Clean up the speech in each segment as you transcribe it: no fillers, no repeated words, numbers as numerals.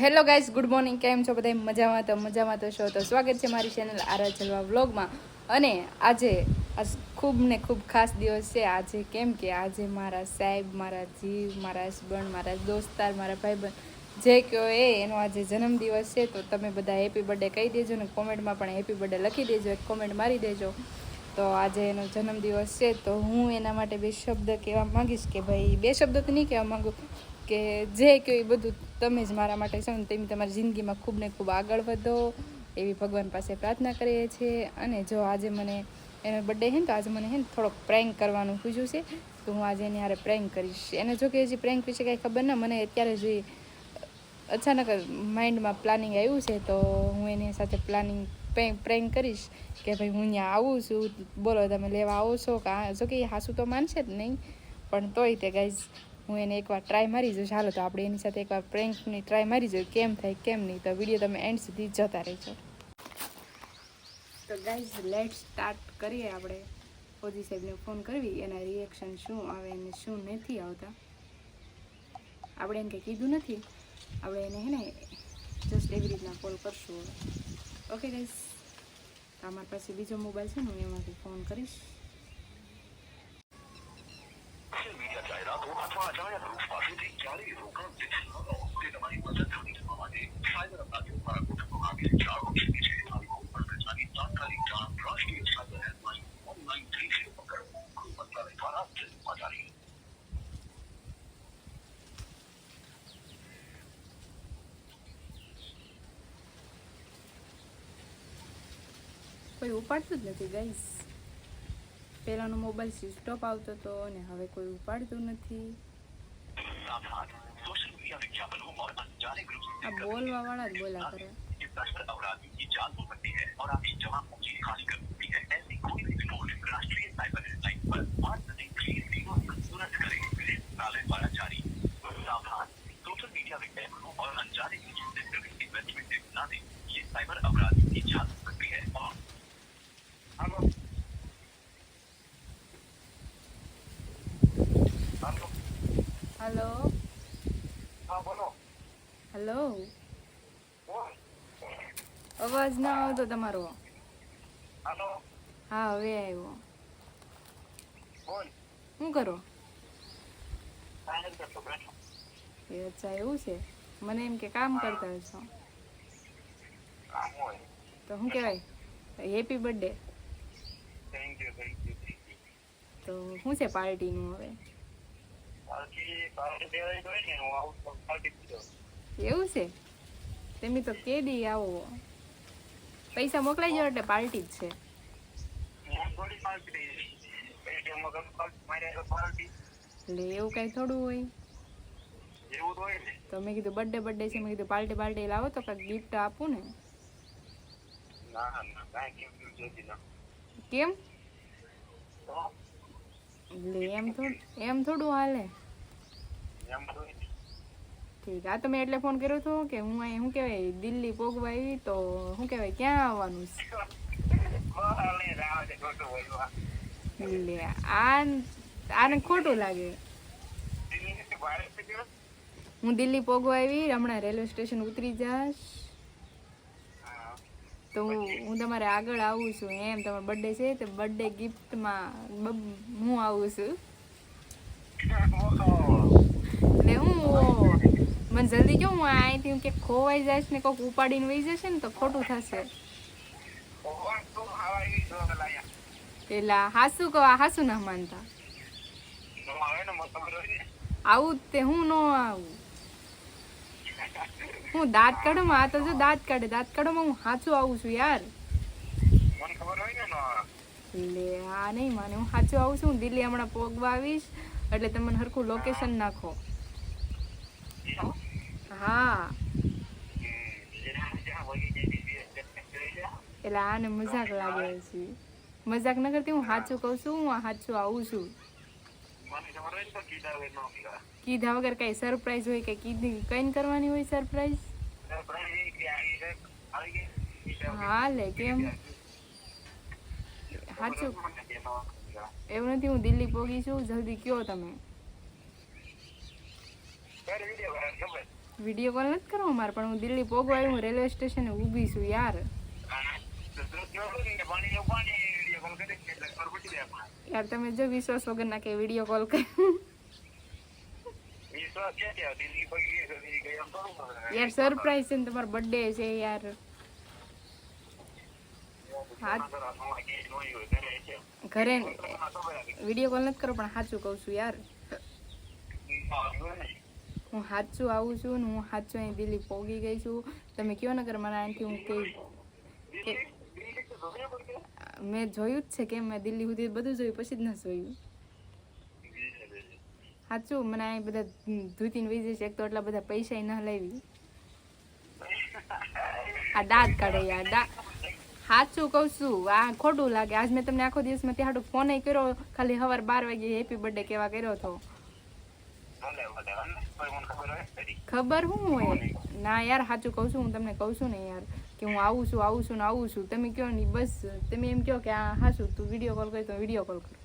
Hello guys, good morning. કેમ છો બધા? મજામાં તો છો તો સ્વાગત છે મારી ચેનલ આરા ચલવા વ્લોગમાં. અને આજે ખૂબ ને ખૂબ ખાસ દિવસ છે આજે. કેમ કે આજે મારા સાહેબ, મારા જીવ, મારા હસબન્ડ, મારા દોસ્તાર, મારા ભાઈબંધ જે કહો એનો આજે જન્મદિવસ છે. તો તમે બધા હેપી બર્થડે કહી દેજો ને કોમેન્ટમાં પણ હેપી બર્થડે લખી દેજો, એક કોમેન્ટ મારી દેજો. તો આજે એનો જન્મદિવસ છે તો હું એના માટે બે શબ્દ કહેવા માંગીશ. કે ભાઈ બે શબ્દ તો નહીં કહેવા માંગુ, કે જે કહ્યું એ બધું તમે જ મારા માટે છો ને તમે તમારી જિંદગીમાં ખૂબ ને ખૂબ આગળ વધો એવી ભગવાન પાસે પ્રાર્થના કરીએ છીએ. અને જો આજે મને એનો બર્થડે છે ને તો આજે મને છે ને થોડોક પ્રેન્ક કરવાનું પૂછ્યું છે, તો હું આજે એની હારે પ્રેન્ક કરીશ. એને જો કે હજી પ્રેન્ક વિશે કાંઈ ખબર ના, મને અત્યારે જ અચાનક માઇન્ડમાં પ્લાનિંગ આવ્યું છે, તો હું એની સાથે પ્રેન્ક કરીશ કે ભાઈ હું અહીંયા આવું છું, બોલો તમે લેવા આવો છો કે જો કે હાસુ તો માનશે જ નહીં, પણ તોય તે ગાઈઝ હું એને એકવાર ટ્રાય મારી જોઈશ. હાલો તો આપણે એની સાથે એકવાર પ્રેન્કની ટ્રાય મારી જોઈએ, કેમ થાય કેમ નહીં. તો વિડીયો તમે એન્ડ સુધી જોતા રહેજો. તો ગાઈઝ લેટ સ્ટાર્ટ કરીએ. આપણે ઓજી સાહેબને ફોન કરવી, એના રિએક્શન શું આવે અને શું નથી આવતા. આપણે એને કંઈ કીધું નથી, આપણે એને હે ને જસ્ટ એવી રીતના કોલ કરશું. ઓકે ગાઈઝ, તો અમારી પાસે બીજો મોબાઈલ છે ને, હું એમાંથી ફોન કરીશ. કોઈ ઉપાડતું જ નથી ગાઈસ. પહેલાનો મોબાઈલ સ્વિચ ઓફ આવતો હતો અને હવે કોઈ ઉપાડતું નથી. આ બોલવા વાળા જ બોલા કરે. હેલો. હા બોલો. હેલો, અવાજ ના આવતો તમારો. હાલો. હા હવે આવ્યો. બોલ. શું કરો? કાંઈ નથી કરતો, બેઠો. એ અચ્છા એવું છે, મને એમ કે કામ કરતા છો. કામ હોય તો શું કહેવાય, હેપી બર્થડે. Thank you. તો શું છે પાર્ટીનું હવે? પાર્ટી દેવાય તો હોય ને, હું આવું તો પાર્ટી પીધો. એવું છે, તમે તો કે દી આવો, પૈસા મોકલાઈ જાઓ એટલે પાર્ટી જ છે. હું થોડી પાર્ટી દઈ પેટીએમમાં કરું મારે પાર્ટી. એટલે એવું કાંઈ થોડું હોય. એવું તો હોય ને. તો મેં કીધું બર્થડે છે, મેં કીધું પાર્ટી લાવો તો કાંઈક ગિફ્ટ આપું ને. ના કાંઈ ગિફ્ટ જોઈતી ના. કેમ? તો એટલે એમ થોડું હાલે. એમ તો હોય ને. ઠીક. આ તો મેં એટલે ફોન કર્યો હતો કે હું અહીં શું કહેવાય દિલ્હી પોગવા આવી, તો શું કહેવાય ક્યાં આવવાનું છે? લે આને ખોટું લાગે. હું દિલ્હી પોગવા આવી, હમણાં રેલવે સ્ટેશન ઉતરી જાશ તો હું તમારે આગળ આવું છું. એમ તમારો બર્થડે છે તો બર્થડે ગિફ્ટમાં હું આવું છું. એટલે હું મને જલ્દી કહું, હું અહીંથી કે ખોવાઈ જઈશ ને કોઈક ઉપાડીને વહી જશે ને તો ખોટું થશે. પેલા હાસુ કહો, હાસુ ના માનતા. આવું જ તે હું ન આવું. હું દાંત કાઢોમાં, આ તો જો દાંત કાઢોમાં હું સાચું આવું છું યાર. લે હા નહીં માને, હું સાચું આવું છું. હું દિલ્હી હમણાં પોગવા આવીશ એટલે તમે હરખું લોકેશન નાખો. હા એટલે આને મજાક લાગે છે. મજાક ન કરતી, હું સાચું કહું છું. હું સાચું આવું છું. કીધા વગર કઈ સરપ્રાઈઝ હોય કે કીધી કઈ કરવાની હોય સરપ્રાઈઝ? હા લે કેમ સાચું એવું નથી. હું દિલ્હી પોગી છું, જલ્દી કયો તમે. વિડીયો કોલ નથી કરવો મારે, પણ હું દિલ્હી પોગવા આવી, હું રેલવે સ્ટેશને ઊભી છું યાર. યાર તમે જો વિશ્વાસ વગર ના કે વિડીયો કોલ કર્યો. યાર સરપ્રાઈઝ છે ને, તમારો બર્થડે છે યાર. હા ઘરે વિડીયો કોલ નથી કરો, પણ સાચું કહું છું યાર. હું સાચું આવું છું ને, હું સાચું અહીં દિલ્હી પોગી ગઈ છું. તમે કયો ને મારા આંટી હું કે મેં જોયું જ છે કે મેં દિલ્હી સુધી બધું જોયું, પછી જ નથી જોયું. સાચું મને અહીં બધા ધૂતીને વહી જશે. એક તો એટલા બધા પૈસા ના લાવી. આ દાંત કાઢે યાર. સાચું કહું છું, આ ખોટું લાગે. આજ મેં તમને આખો દિવસમાં ત્યાં ફોન કર્યો, ખાલી સવાર 12 વાગે હેપી બર્થડે કેવા કર્યો હતો. ખબર શું હોય ના યાર, સાચું કહું છું. હું તમને કહું છું ને યાર કે હું આવું છું ને આવું છું. તમે કહો ને બસ, તમે એમ કહો કે આ હાસું તું વિડીયો કોલ કરી તો વિડીયો કોલ કરું.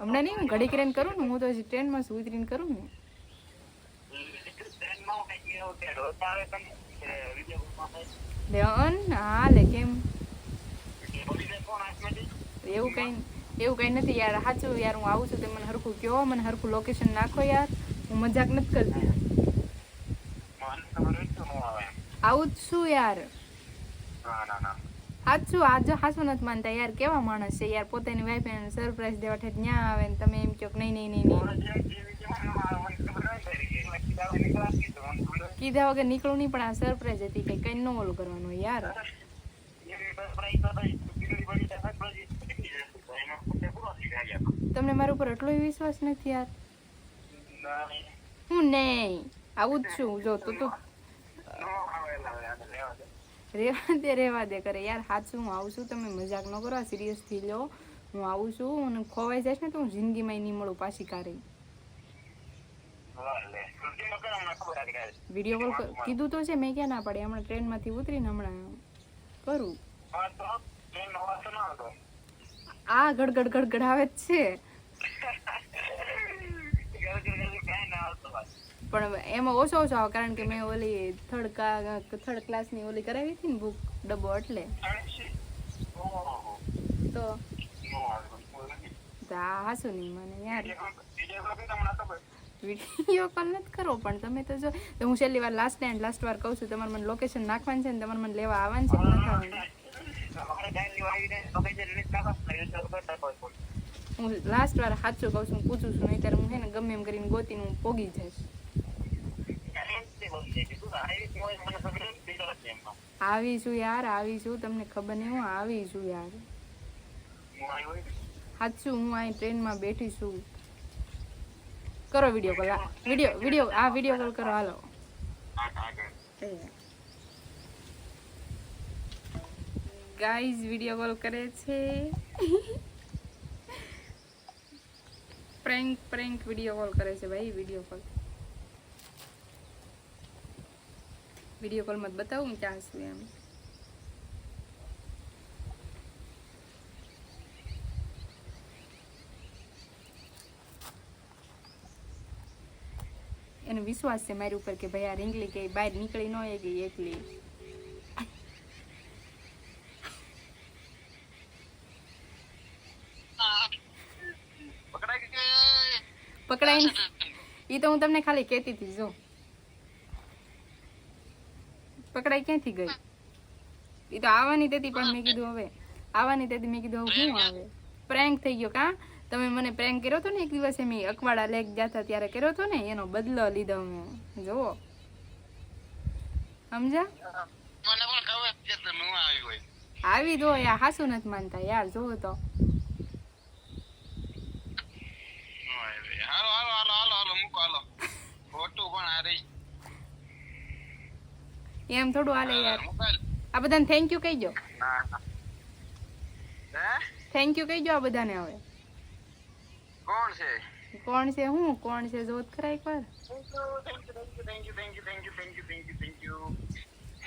હમણાં નહીં, હું ઘડી કરીને કરું ને. હું તો હજી ટ્રેનમાં છું, ઉતરીને કરું ને. હાલે કેમ એવું કઈ નથી યાર. સાચું યાર, હું આવું છું. તમે મને હરખું કહો, મને હરખું લોકેશન નાખો યાર. હું મજાક નથી કરતી. આવું જ છું યાર. સાચું આજે હાસું નથી માનતા યાર. કેવા માણસ છે યાર, પોતાની વાઈફ એને સરપ્રાઈઝ દેવા ઠેઠ ન્યા આવે ને તમે એમ કહો કે નહીં. કીધા વગર નીકળું નહીં, પણ આ સરપ્રાઈઝ હતી, કઈ ન ઓલું કરવાનું યાર. તમને મારા ઉપર એટલો વિશ્વાસ નથી યાર. હું નહીં આવું જ છું. જો તું રેવા દે કરે યાર. સાચું હું આવું છું. તમે મજાક ન કરો, સિરિયસ થી લો. હું આવું છું અને ખોવાઈ જઈશ ને તો હું જિંદગીમાં નહીં મળું પાછી કારે. વિડીયો કોલ કીધું તો છે મેં, ક્યાં ના પાડે. હમણાં ટ્રેનમાંથી ઉતરીને હમણાં કરું. આ ગડગડ આવે જ છે, પણ એમાં ઓછો આવે કારણ કે મેં ઓલી થર્ડ ક્લાસની ઓલી કરાવી હતી ને બુક ડબ્બો, એટલે તો હાસું નહીં મને યાર. વિડીયો કોલ નથી કરવો, પણ તમે તો જો હું છેલ્લી વાર લાસ્ટ વાર કહું છું, તમારે મને લોકેશન નાખવાનું છે ને, તમારે મને લેવા આવવાનું છે ને નથી આવવાનું. હું લાસ્ટ વાર સાચું કહું છું, હું પૂછું છું. નહીં ત્યારે હું છે ને ગમે એમ કરીને ગોતીને હું પોગી જઈશ. આવીશું યાર, આવીશું. તમને ખબર નહીં, હું આવીશું યાર. સાચું હું અહીં ટ્રેનમાં બેઠી છું. કરો વિડીયો કોલ. વિડીયો કોલ કરો. હાલો ગાઈઝ, વિડીયો કોલ કરે છે. પ્રેન્ક વિડીયો કોલ કરે છે ભાઈ. વિડીયો કોલ મત બતાવું ક્યાં છું એમ. એનો વિશ્વાસ છે મારી ઉપર કે ભાઈ આ રીંગલી કે બહાર નીકળી ન હોય ગઈ એકલી. પકડાઈ એ તો હું તમને ખાલી કહેતી હતી. જો પકડાઈ ક્યાંથી ગઈ? એ તો આવવાની હતી, પણ મેં કીધું હવે શું આવે. પ્રેન્ક થઈ ગયો કા? તમે મને પ્રેન્ક કર્યો હતો ને એક દિવસે, મેં અકવાડા લેક જતા ત્યારે કર્યો હતો ને, એનો બદલો લીધો મેં. જોવો સમજા? આવી દો યાર, હાસું નથી માનતા યાર. જોવો તો એમ થોડું હાલે યાર. આ બધાને થેન્ક યુ કહી દો. થેન્ક યુ કહી દો આ બધાને. હવે કોણ છે જોત ખરા એકવાર.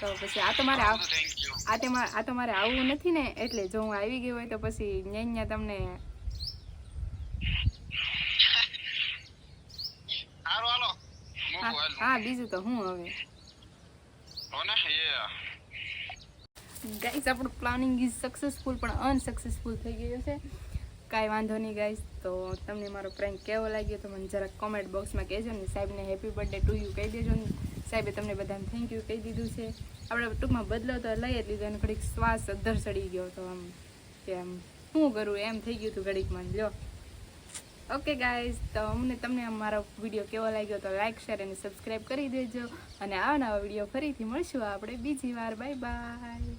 તો પછી આ તો મારે આવવું નથી ને, એટલે જો હું આવી ગઈ હોય તો પછી ન્યા તમને હા બીજું તો હું હવે હોને ગાઈસ આપણું પ્લાનિંગ ઇઝ સક્સેસફુલ પણ અનસક્સેસફુલ થઈ ગયું છે. કાંઈ વાંધો નહીં ગાઈસ. તો તમને મારો પ્રેન્ક કેવો લાગ્યો તો મને જરાક કોમેન્ટ બોક્સમાં કહેજો ને. સાહેબને હેપી બર્થડે ટુ યુ કહી દેજો ને. સાહેબે તમને બધાને થેન્ક યુ કહી દીધું છે. આપણે ટૂંકમાં બદલો તો લઈ જ લીધો અને ઘડીક શ્વાસ અધ્ધર ચડી ગયો તો આમ કે આમ શું કરું એમ થઈ ગયું હતું ઘડીકમાં લ્યો. ઓકે ગાઈઝ, તો તમને મારો વિડીયો કેવો લાગ્યો તો લાઈક શેર અને સબસ્ક્રાઈબ કરી દેજો. અને આવા નવા વિડીયો ફરીથી મળશું આપણે બીજી વાર. Bye bye.